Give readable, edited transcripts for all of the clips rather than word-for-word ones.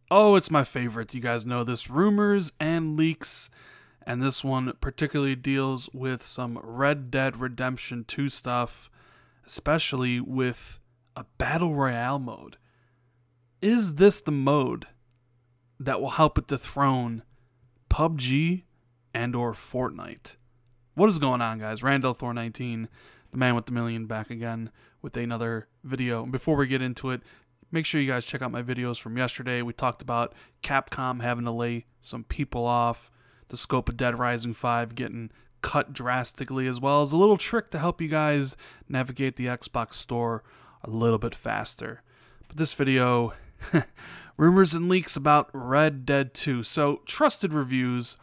Oh, it's my favorite. You guys know this. Rumors and leaks. And this one particularly deals with some Red Dead Redemption 2 stuff, especially with a Battle Royale mode. Is this the mode that will help it dethrone PUBG and or Fortnite? What is going on, guys? Randall Thor 19, the man with the million, back again with another video. And before we get into it, make sure you guys check out my videos from yesterday. We talked about Capcom having to lay some people off, the scope of Dead Rising 5 getting cut drastically, as well as a little trick to help you guys navigate the Xbox store a little bit faster. But this video, rumors and leaks about Red Dead 2. So, Trusted Reviews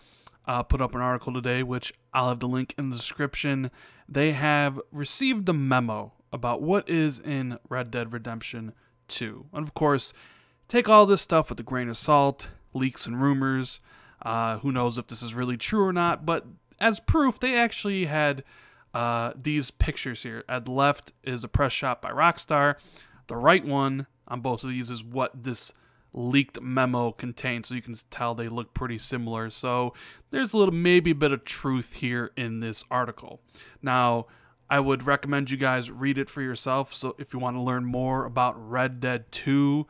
put up an article today, which I'll have the link in the description. They have received a memo about what is in Red Dead Redemption 2. And of course, take all this stuff with a grain of salt, leaks and rumors. Who knows if this is really true or not, but as proof, they actually had these pictures here. At the left is a press shot by Rockstar. The right one on both of these is what this leaked memo contains, so you can tell they look pretty similar. So there's maybe a bit of truth here in this article. Now, I would recommend you guys read it for yourself. So if you want to learn more about Red Dead 2,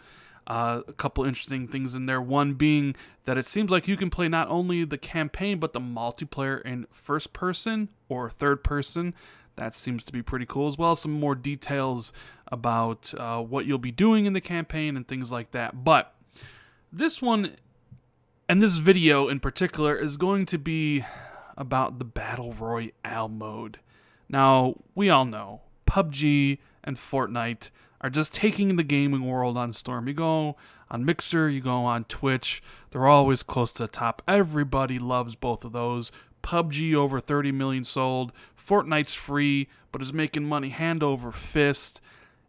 a couple interesting things in there. One being that it seems like you can play not only the campaign, but the multiplayer in first person or third person. That seems to be pretty cool, as well as some more details about what you'll be doing in the campaign and things like that. But this one, and this video in particular, is going to be about the Battle Royale mode. Now, we all know PUBG and Fortnite are just taking the gaming world on storm. You go on Mixer, you go on Twitch, they're always close to the top. Everybody loves both of those. PUBG over 30 million sold. Fortnite's free, but is making money hand over fist.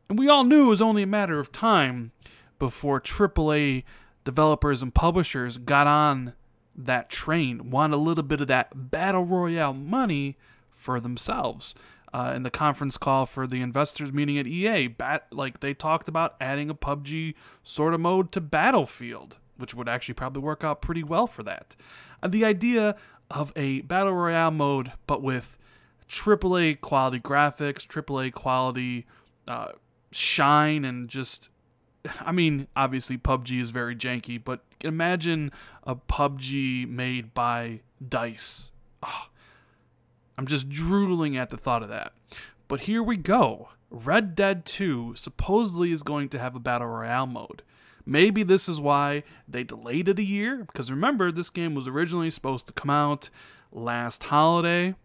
And we all knew it was only a matter of time before AAA developers and publishers got on that train, want a little bit of that Battle Royale money for themselves. In the conference call for the investors meeting at EA, they talked about adding a PUBG sort of mode to Battlefield, which would actually probably work out pretty well for that. The idea of a Battle Royale mode, but with AAA quality graphics, AAA quality shine, and just, I mean, obviously PUBG is very janky, but imagine a PUBG made by DICE. Oh, I'm just drooling at the thought of that. But here we go. Red Dead 2 supposedly is going to have a Battle Royale mode. Maybe this is why they delayed it a year, because remember, this game was originally supposed to come out last holiday,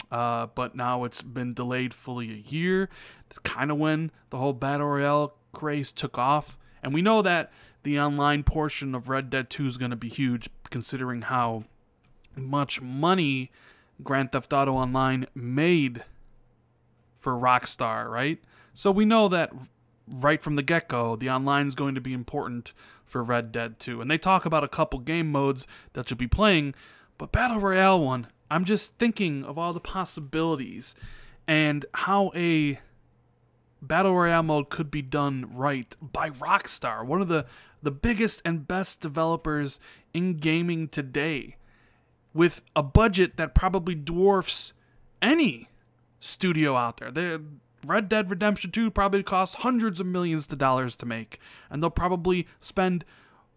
but now it's been delayed fully a year. That's kind of when the whole Battle Royale craze took off. And we know that the online portion of Red Dead 2 is going to be huge, considering how much money Grand Theft Auto Online made for Rockstar, right? So we know that right from the get-go, the online is going to be important for Red Dead 2. And they talk about a couple game modes that you'll be playing, but Battle Royale one, I'm just thinking of all the possibilities and how a Battle Royale mode could be done right by Rockstar, one of the biggest and best developers in gaming today, with a budget that probably dwarfs any studio out there. Red Dead Redemption 2 probably costs hundreds of millions of dollars to make, and they'll probably spend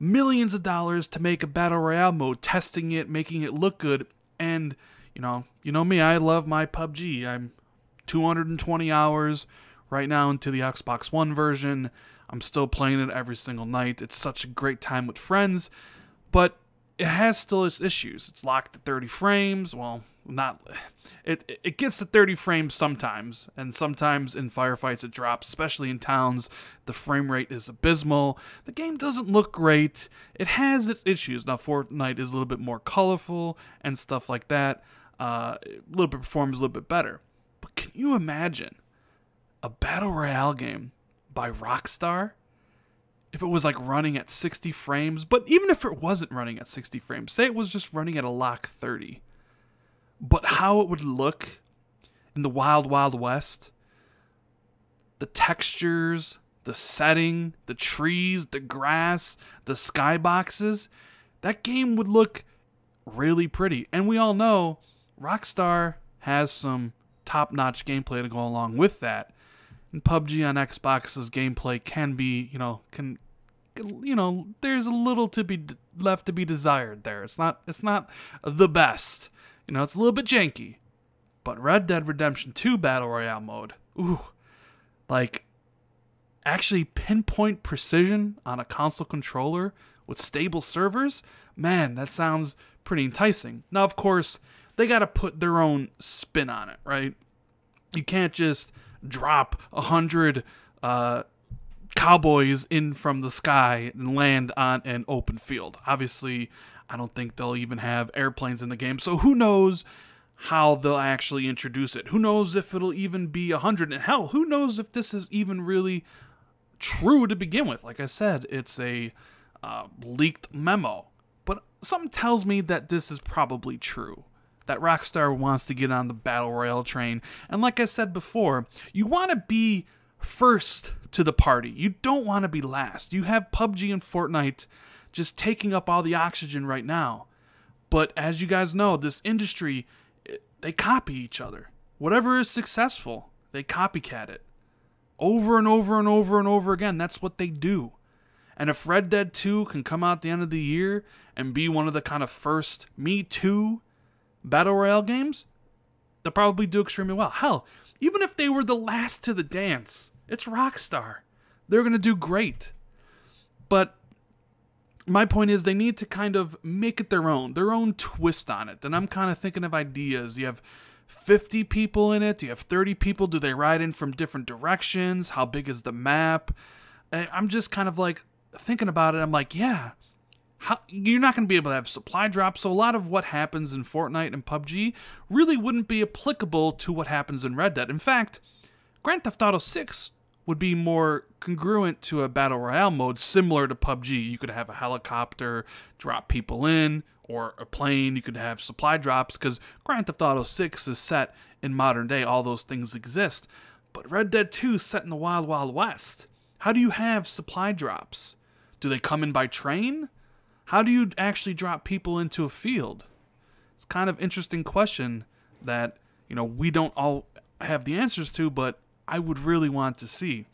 millions of dollars to make a Battle Royale mode, testing it, making it look good. And you know me, I love my PUBG. I'm 220 hours right now into the Xbox One version. I'm still playing it every single night. It's such a great time with friends, but it has still its issues. It's locked at 30 frames. Well, it gets to 30 frames sometimes, and sometimes in firefights it drops, especially in towns. The frame rate is abysmal. The game doesn't look great. It has its issues. Now, Fortnite is a little bit more colorful and stuff like that. A little bit performs a little bit better. But can you imagine a Battle Royale game by Rockstar? If it was like running at 60 frames, but even if it wasn't running at 60 frames, say it was just running at a lock 30, but how it would look in the Wild Wild West, the textures, the setting, the trees, the grass, the skyboxes, that game would look really pretty. And we all know Rockstar has some top-notch gameplay to go along with that. And PUBG on Xbox's gameplay can be, there's a little to be left to be desired there. It's not the best. It's a little bit janky. But Red Dead Redemption 2 Battle Royale mode, actually pinpoint precision on a console controller with stable servers, man, that sounds pretty enticing. Now, of course, they got to put their own spin on it, right? You can't just drop 100 cowboys in from the sky and land on an open field. Obviously, I don't think they'll even have airplanes in the game, so who knows how they'll actually introduce it. Who knows if it'll even be 100, and hell, who knows if this is even really true to begin with. Like I said, it's a leaked memo, but something tells me that this is probably true, that Rockstar wants to get on the Battle Royale train. And like I said before, you want to be first to the party. You don't want to be last. You have PUBG and Fortnite just taking up all the oxygen right now. But as you guys know, this industry, they copy each other. Whatever is successful, they copycat it. Over and over and over and over again. That's what they do. And if Red Dead 2 can come out at the end of the year and be one of the kind of first Me Too Battle Royale games, they'll probably do extremely well. Hell, even if they were the last to the dance, it's Rockstar. They're going to do great. But my point is they need to kind of make it their own twist on it. And I'm kind of thinking of ideas. You have 50 people in it? Do you have 30 people? Do they ride in from different directions? How big is the map? I'm just kind of like thinking about it. I'm like, yeah, you're not going to be able to have supply drops. So a lot of what happens in Fortnite and PUBG really wouldn't be applicable to what happens in Red Dead. In fact, Grand Theft Auto 6 would be more congruent to a Battle Royale mode similar to PUBG. You could have a helicopter drop people in, or a plane. You could have supply drops, because Grand Theft Auto 6 is set in modern day. All those things exist. But Red Dead 2 is set in the Wild Wild West. How do you have supply drops? Do they come in by train? How do you actually drop people into a field? It's kind of interesting question that, we don't all have the answers to, but I would really want to see.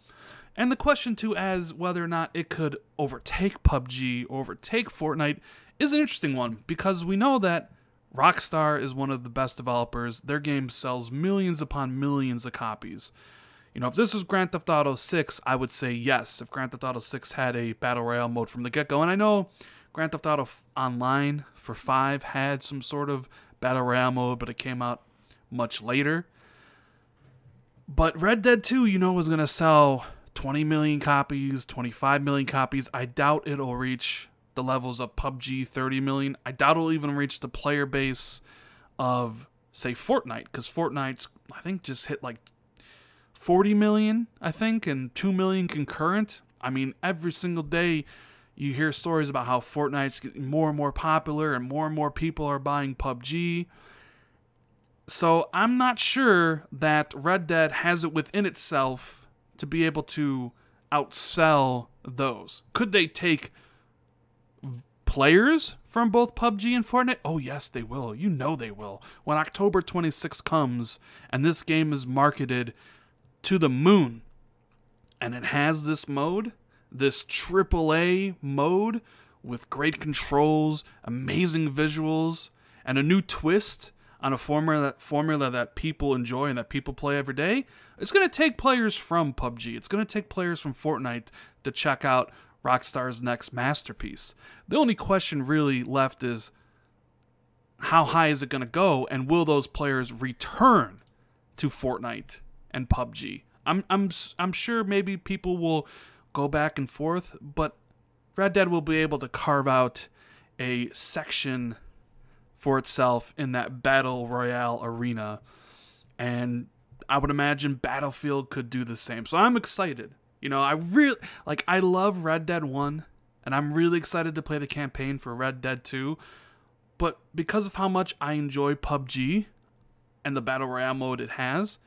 And the question too, as whether or not it could overtake PUBG, overtake Fortnite, is an interesting one, because we know that Rockstar is one of the best developers. Their game sells millions upon millions of copies. If this was Grand Theft Auto 6, I would say yes. If Grand Theft Auto 6 had a Battle Royale mode from the get-go, and I know Grand Theft Auto Online for 5 had some sort of Battle Royale mode, but it came out much later. But Red Dead 2, is going to sell 20 million copies, 25 million copies. I doubt it'll reach the levels of PUBG, 30 million. I doubt it'll even reach the player base of, say, Fortnite, because Fortnite's, I think, just hit like 40 million, I think, and 2 million concurrent. I mean, every single day you hear stories about how Fortnite's getting more and more popular and more people are buying PUBG. So I'm not sure that Red Dead has it within itself to be able to outsell those. Could they take players from both PUBG and Fortnite? Oh yes, they will. They will. When October 26th comes and this game is marketed to the moon, and it has this mode, this AAA mode with great controls, amazing visuals, and a new twist on a formula that people enjoy and that people play every day, it's going to take players from PUBG. It's going to take players from Fortnite to check out Rockstar's next masterpiece. The only question really left is, how high is it going to go, and will those players return to Fortnite and PUBG? I'm sure maybe people will go back and forth, but Red Dead will be able to carve out a section for itself in that Battle Royale arena, and I would imagine Battlefield could do the same. So I'm excited. I love Red Dead 1, and I'm really excited to play the campaign for Red Dead 2, but because of how much I enjoy PUBG and the Battle Royale mode it has,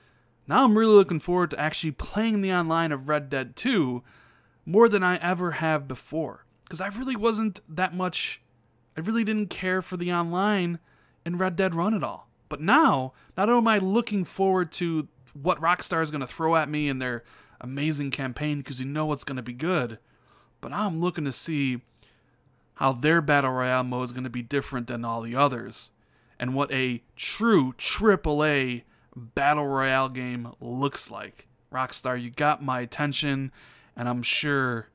Now I'm really looking forward to actually playing the online of Red Dead 2 more than I ever have before. Because I really didn't care for the online in Red Dead Run at all. But now, not only am I looking forward to what Rockstar is going to throw at me in their amazing campaign, because you know it's going to be good, but now I'm looking to see how their Battle Royale mode is going to be different than all the others, and what a true AAA Battle Royale game looks like. Rockstar, you got my attention, and I'm sure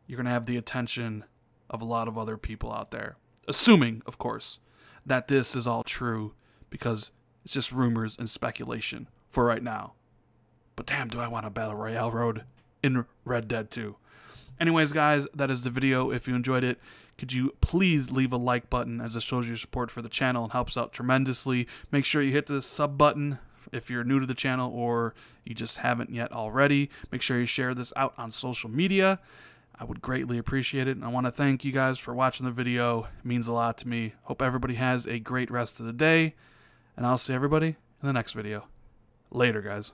you're going to have the attention of a lot of other people out there. Assuming, of course, that this is all true, because it's just rumors and speculation for right now. But damn, do I want a Battle Royale road in Red Dead 2. Anyways, guys, that is the video. If you enjoyed it, could you please leave a like button, as it shows your support for the channel and helps out tremendously. Make sure you hit the sub button if you're new to the channel or you just haven't yet already. Make sure you share this out on social media. I would greatly appreciate it. And I want to thank you guys for watching the video. It means a lot to me. Hope everybody has a great rest of the day. And I'll see everybody in the next video. Later, guys.